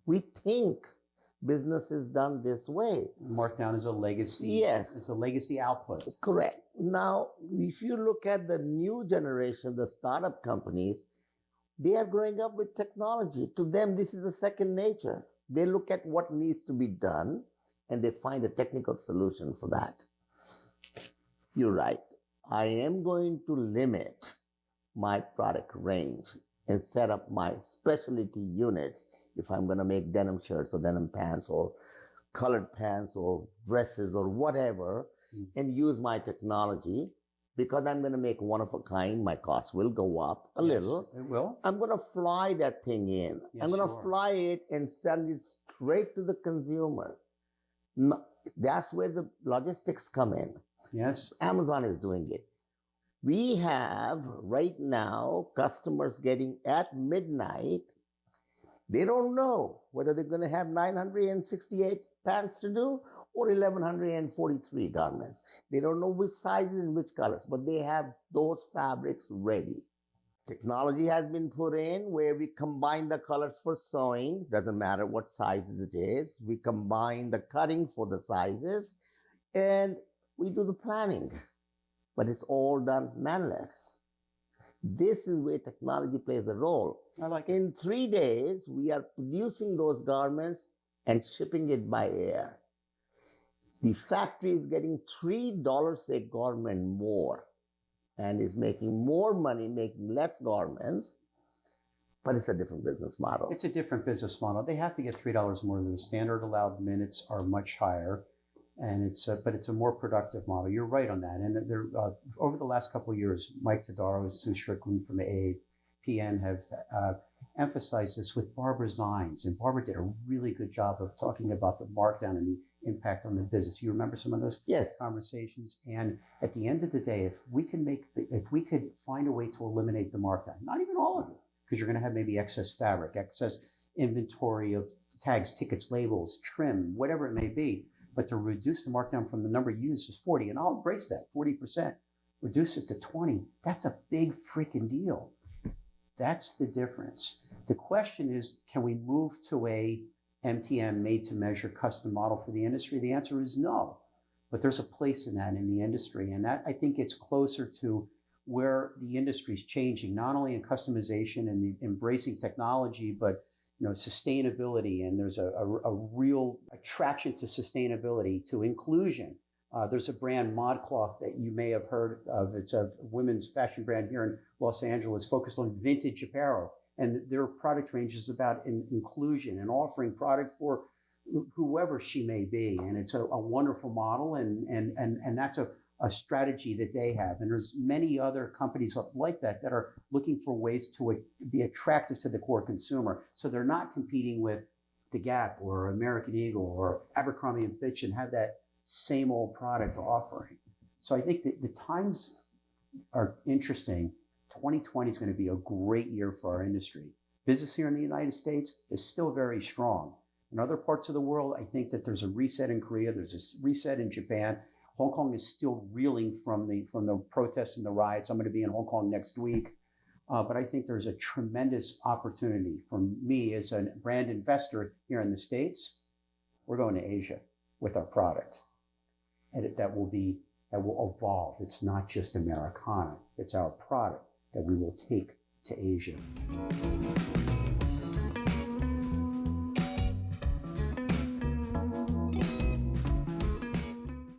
We think business is done this way. Markdown is a legacy. Yes. It's a legacy output. Correct. Now, if you look at the new generation, the startup companies, they are growing up with technology. To them, this is a second nature. They look at what needs to be done and they find a technical solution for that. You're right. I am going to limit my product range and set up my specialty units if I'm going to make denim shirts or denim pants or colored pants or dresses or whatever, and use my technology. Because I'm going to make one of a kind, my cost will go up a little. It will. I'm going to fly that thing in. Yes, I'm going to fly it and send it straight to the consumer. No, that's where the logistics come in. Yes. Amazon is doing it. We have right now customers getting at midnight. They don't know whether they're going to have 968 pants to do or 1,143 garments. They don't know which sizes and which colors, but they have those fabrics ready. Technology has been put in where we combine the colors for sewing. Doesn't matter what sizes it is. We combine the cutting for the sizes and we do the planning. But it's all done manless. This is where technology plays a role. I like it. In 3 days, we are producing those garments and shipping it by air. The factory is getting $3 a garment more and is making more money, making less garments, but it's a different business model. It's a different business model. They have to get $3 more. The standard allowed minutes are much higher, and but it's a more productive model. You're right on that. And there, over the last couple of years, Mike Todaro and Sue Strickland from AAPN have emphasized this with Barbara Zines. And Barbara did a really good job of talking about the markdown and the impact on the business. You remember some of those conversations? And at the end of the day, if we could find a way to eliminate the markdown, not even all of it, because you're going to have maybe excess fabric, excess inventory of tags, tickets, labels, trim, whatever it may be, but to reduce the markdown from the number used is 40, and I'll embrace that, 40%, reduce it to 20, that's a big freaking deal. That's the difference. The question is, can we move to a MTM, made to measure custom model for the industry? The answer is no, but there's a place in that in the industry. And that, I think, it's closer to where the industry is changing, not only in customization and the embracing technology, but sustainability. And there's a real attraction to sustainability, to inclusion. There's a brand, ModCloth, that you may have heard of. It's a women's fashion brand here in Los Angeles, focused on vintage apparel. And their product range is about inclusion and offering product for whoever she may be. And it's a wonderful model, and that's a strategy that they have. And there's many other companies like that that are looking for ways to be attractive to the core consumer. So they're not competing with the Gap or American Eagle or Abercrombie and Fitch and have that same old product offering. So I think that the times are interesting. 2020 is going to be a great year for our industry. Business here in the United States is still very strong. In other parts of the world, I think that there's a reset in Korea, there's a reset in Japan. Hong Kong is still reeling from the protests and the riots. I'm going to be in Hong Kong next week. But I think there's a tremendous opportunity for me as a brand investor here in the States. We're going to Asia with our product. And that will evolve. It's not just Americana. It's our product that we will take to Asia.